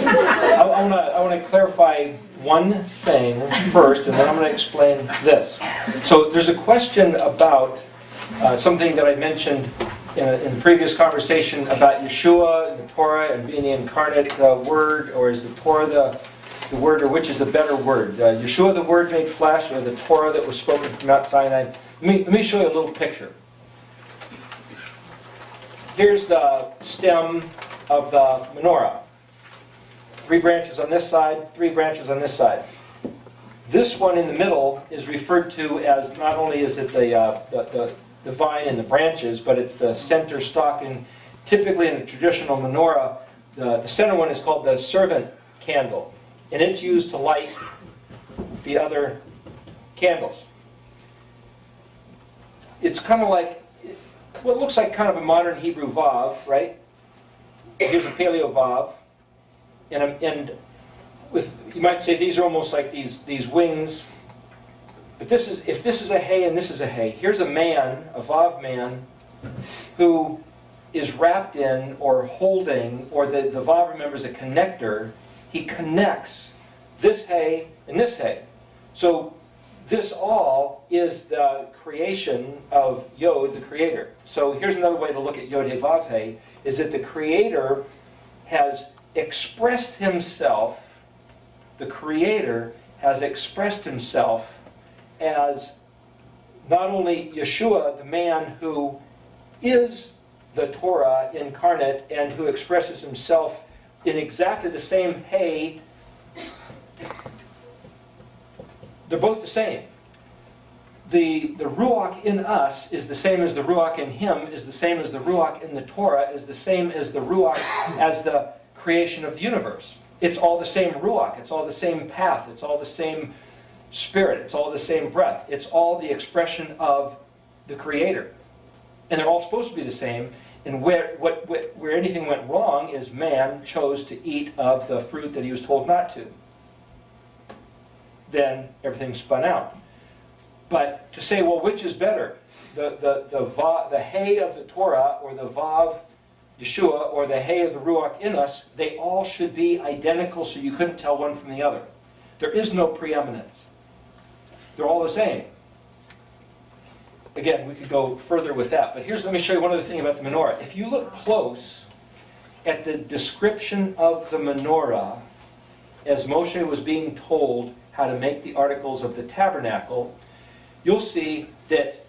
I want to clarify one thing first, and then I'm going to explain this. So there's a question about something that I mentioned in the previous conversation about Yeshua and the Torah and being the incarnate Word, or is the Torah the Word, or which is the better word? Yeshua the Word made flesh, or the Torah that was spoken from Mount Sinai? Let me show you a little picture. Here's the stem of the menorah. 3 branches on this side, 3 branches on this side. This one in the middle is referred to as, not only is it the vine and the branches, but it's the center stalk. And typically in the traditional menorah, the center one is called the servant candle. And it's used to light the other candles. It's kind of like, what looks like kind of a modern Hebrew vav, right? Here's a paleo vav. And with, you might say these are almost like these wings. But this is, if this is a hay and this is a hay, here's a man, a vav man, who is wrapped in or holding, or the vav, remember, is a connector. He connects this hay and this hay. So this all is the creation of Yod, the Creator. So here's another way to look at Yod He Vav He, is that the Creator has expressed Himself, the Creator has expressed Himself as not only Yeshua, the man who is the Torah incarnate and who expresses Himself in exactly the same hay. They're both the same. The Ruach in us is the same as the Ruach in Him, is the same as the Ruach in the Torah, is the same as the Ruach as the creation of the universe. It's all the same Ruach. It's all the same path. It's all the same Spirit. It's all the same breath. It's all the expression of the Creator. And they're all supposed to be the same. And where anything went wrong is man chose to eat of the fruit that he was told not to. Then everything spun out. But to say, well, which is better? The hay of the Torah, or the Vav Yeshua, or the hay of the Ruach in us, they all should be identical, so you couldn't tell one from the other. There is no preeminence. They're all the same. Again, we could go further with that, but let me show you one other thing about the menorah. If you look close at the description of the menorah, as Moshe was being told how to make the articles of the tabernacle, you'll see that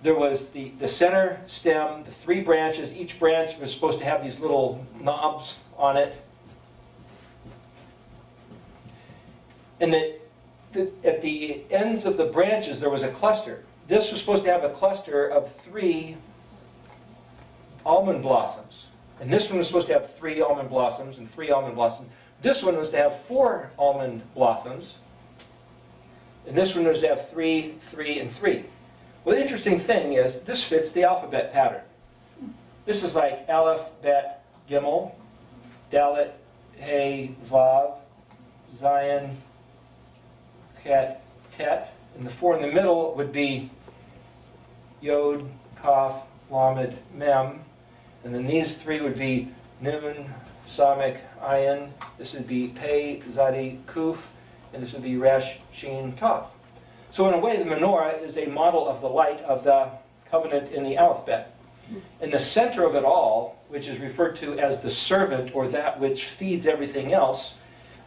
there was the center stem, the 3 branches. Each branch was supposed to have these little knobs on it. And that at the ends of the branches there was a cluster. This was supposed to have a cluster of 3 almond blossoms. And this one was supposed to have 3 almond blossoms and 3 almond blossoms. This one was to have 4 almond blossoms. And this one was to have 3, 3, and 3. Well, the interesting thing is, this fits the alphabet pattern. This is like Aleph, Bet, Gimel, Dalet, Hey, Vav, Zion, Chet, Tet. And the 4 in the middle would be Yod, Kaf, Lamed, Mem. And then these 3 would be Nun, Samek, Ayin. This would be Pei, Zadi, Kuf. And this would be Resh, Shin, Tav. So in a way, the menorah is a model of the light of the covenant in the alphabet. In the center of it all, which is referred to as the servant, or that which feeds everything else,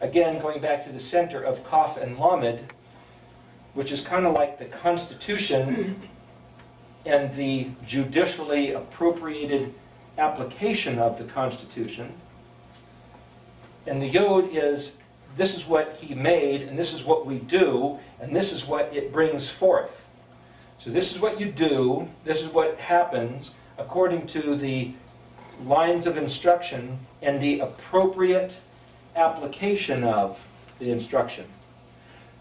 again, going back to the center of Kaf and Lamed, which is kind of like the Constitution and the judicially appropriated application of the Constitution. And the Yod is, this is what He made, and this is what we do, and this is what it brings forth. So this is what you do, this is what happens according to the lines of instruction and the appropriate application of the instruction.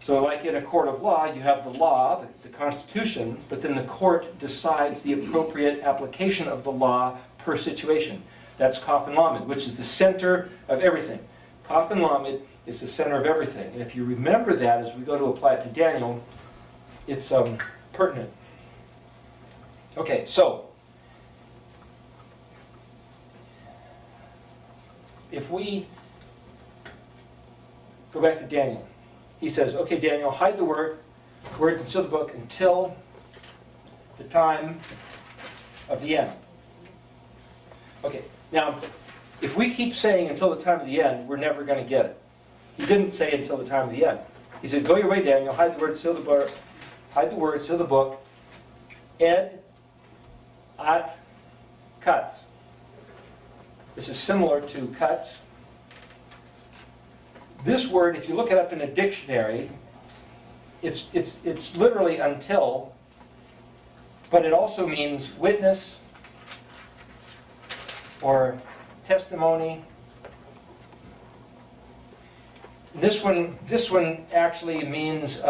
So like in a court of law, you have the law, the Constitution, but then the court decides the appropriate application of the law per situation. That's Kaf and Lamed, which is the center of everything. Kaf and Lamed is the center of everything. And if you remember that as we go to apply it to Daniel, it's pertinent. Okay, so if we Go back to Daniel. He says, okay, Daniel, hide the words and seal the book until the time of the end. Okay, now, if we keep saying until the time of the end, we're never going to get it. He didn't say until the time of the end. He said, go your way, Daniel, hide the word, seal the book, ed, at, cuts. This is similar to cuts. This word, if you look it up in a dictionary, it's literally until, but it also means witness or testimony. This one actually means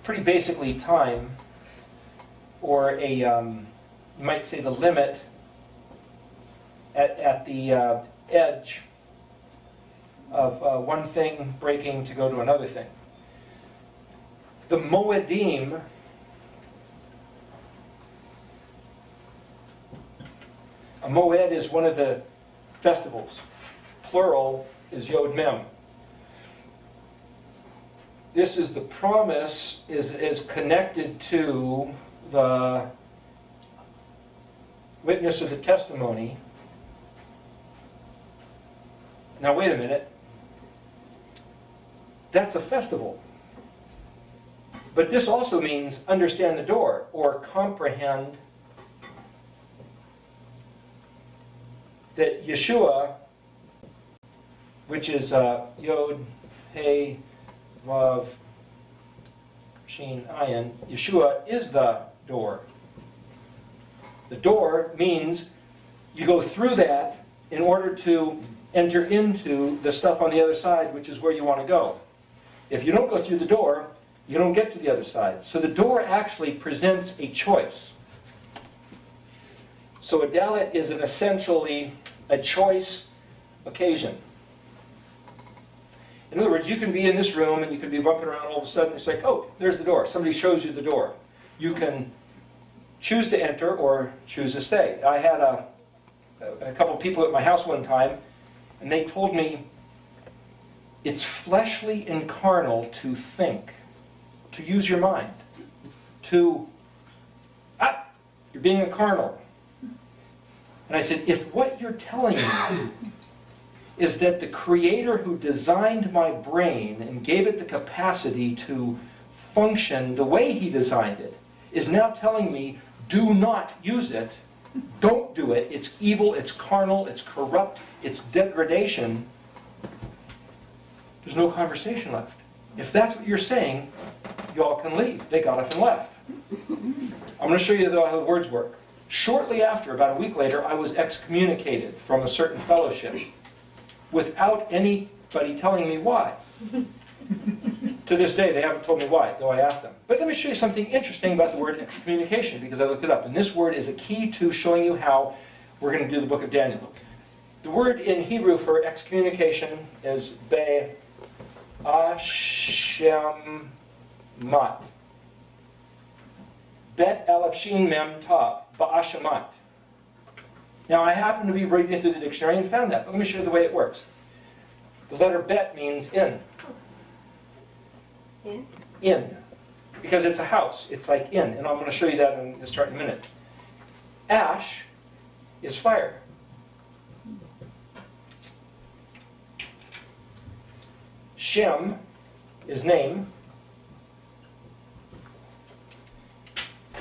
pretty basically time, or you might say the limit at the edge of one thing breaking to go to another thing. The Moedim a Moed is one of the festivals. Plural is Yod Mem. This is the promise is connected to the witness of the testimony. Now wait a minute. That's a festival. But this also means understand the door or comprehend that Yeshua, which is Yod, He, Vav, Shin, Ayin, Yeshua is the door. The door means you go through that in order to enter into the stuff on the other side, which is where you want to go. If you don't go through the door, you don't get to the other side. So the door actually presents a choice. So a dalet is essentially a choice occasion. In other words, you can be in this room and you can be bumping around, all of a sudden it's like, oh, there's the door. Somebody shows you the door. You can choose to enter or choose to stay. I had a couple of people at my house one time, and they told me it's fleshly and carnal to think, to use your mind, you're being a carnal. And I said, if what you're telling me is that the Creator who designed my brain and gave it the capacity to function the way He designed it, is now telling me, do not use it, don't do it, it's evil, it's carnal, it's corrupt, it's degradation, there's no conversation left. If that's what you're saying, y'all can leave. They got up and left. I'm going to show you how the words work. Shortly after, about a week later, I was excommunicated from a certain fellowship without anybody telling me why. To this day, they haven't told me why, though I asked them. But let me show you something interesting about the word excommunication, because I looked it up. And this word is a key to showing you how we're going to do the book of Daniel. The word in Hebrew for excommunication is be'ashemat. Bet Aleph Shin Mem Tav. Ba'ashemat. Now, I happen to be reading through the dictionary and found that, but let me show you the way it works. The letter bet means in. In? In. Because it's a house. It's like in. And I'm going to show you that in this chart in a minute. Ash is fire. Shem is name.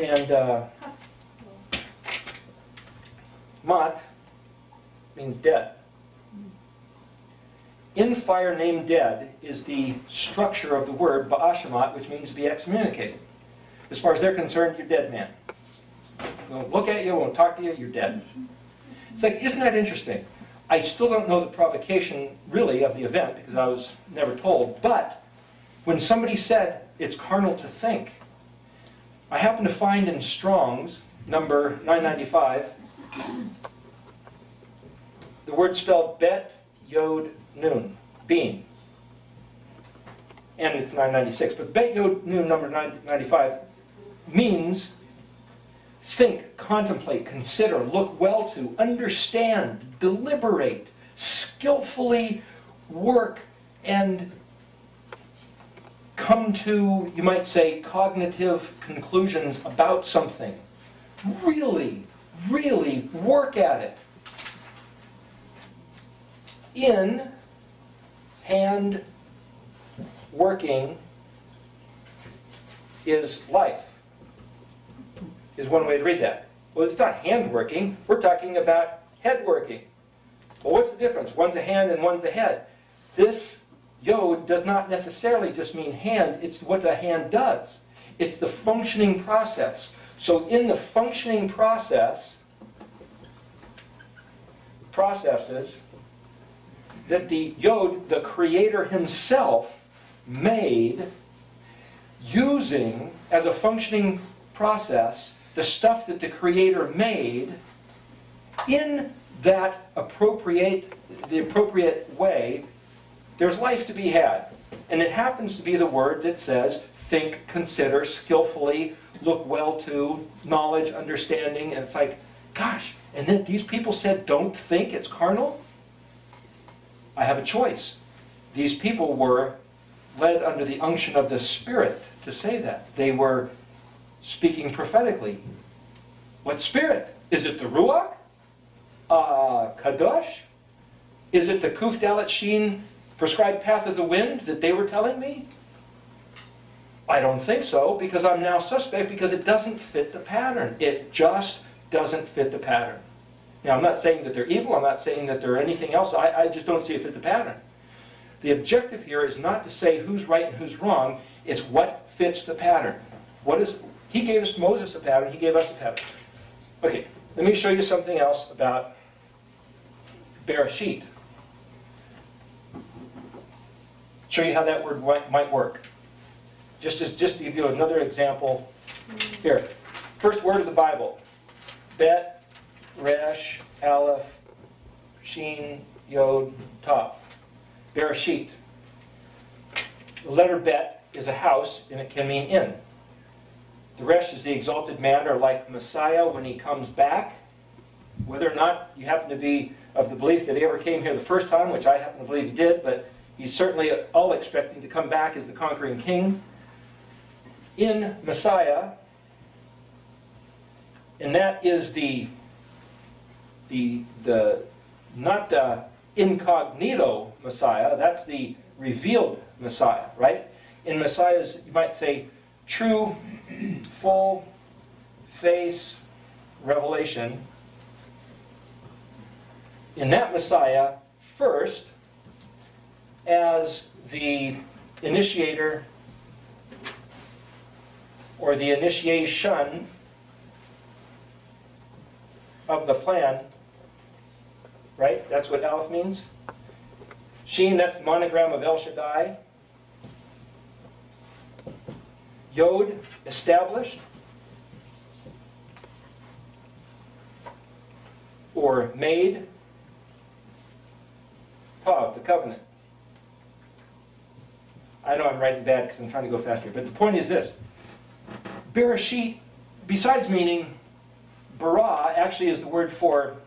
And Mat means dead. In fire named dead is the structure of the word ba'ashemat, which means to be excommunicated. As far as they're concerned, you're dead, man. Won't look at you, won't talk to you, you're dead. It's like, isn't that interesting? I still don't know the provocation, really, of the event, because I was never told. But when somebody said it's carnal to think, I happen to find in Strong's, number 995, the word spelled bet, yod, nun, bean. And it's 996. But bet, yod, nun, number 995, means think, contemplate, consider, look well to, understand, deliberate, skillfully work and come to, you might say, cognitive conclusions about something. Really, really work at it. In hand working is life, is one way to read that. Well, it's not hand working. We're talking about head working. Well, what's the difference? One's a hand and one's a head. This yod does not necessarily just mean hand. It's what the hand does. It's the functioning process. So in the functioning processes that the yod, the Creator himself, made, using as a functioning process the stuff that the Creator made, in that appropriate way, there's life to be had. And it happens to be the word that says, think, consider, skillfully, look well to, knowledge, understanding. And it's like, gosh, and then these people said, don't think, it's carnal? I have a choice. These people were led under the unction of the Spirit to say that. They were speaking prophetically. What Spirit? Is it the Ruach? Kadosh? Is it the Kuf Dalet Shin prescribed path of the wind that they were telling me? I don't think so, because I'm now suspect, because it doesn't fit the pattern. It just doesn't fit the pattern. Now, I'm not saying that they're evil. I'm not saying that they're anything else. I just don't see it fit the pattern. The objective here is not to say who's right and who's wrong. It's what fits the pattern. He gave us Moses a pattern. He gave us a pattern. Okay, let me show you something else about Bereshit. Show you how that word might work. Just to give you another example. Here, first word of the Bible. Bet, Resh, Aleph, Shin, Yod, Tav. Bereshit. The letter Bet is a house, and it can mean in. The Resh is the exalted man, or like Messiah when he comes back. Whether or not you happen to be of the belief that he ever came here the first time, which I happen to believe he did, but he's certainly all expecting to come back as the conquering king. In Messiah, and that is the not the incognito Messiah, that's the revealed Messiah, right? In Messiah's, you might say, true, full face revelation. In that Messiah, first, as the initiator or the initiation of the plan, right? That's what Aleph means. Shin, that's the monogram of El Shaddai. Yod, established. Or made. Tav, the covenant. I know I'm writing bad because I'm trying to go faster, but the point is this. Bereshit, besides meaning bara, actually is the word for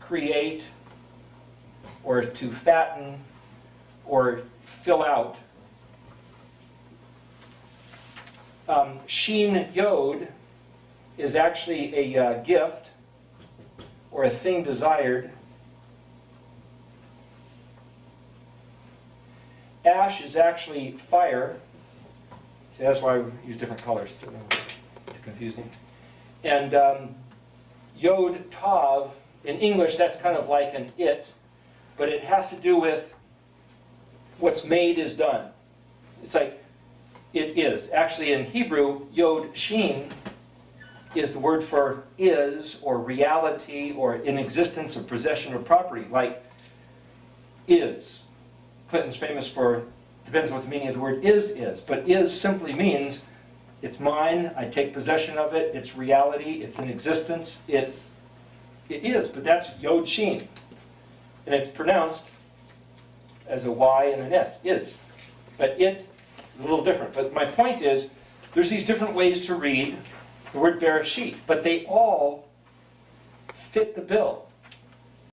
create, or to fatten, or fill out. Shin Yod is actually a gift, or a thing desired. Ash is actually fire. See, that's why we use different colors to confuse me. And Yod Tav, in English, that's kind of like an it, but it has to do with what's made is done. It's like it is. Actually, in Hebrew, Yod Shin is the word for is, or reality, or in existence, or possession, or property, like is. Clinton's famous for, depends what the meaning of the word is. But is simply means it's mine, I take possession of it, it's reality, it's in existence, it is. But that's Yod Shin. And it's pronounced as a Y and an S, is. But it is a little different. But my point is, there's these different ways to read the word Bereshit, but they all fit the bill.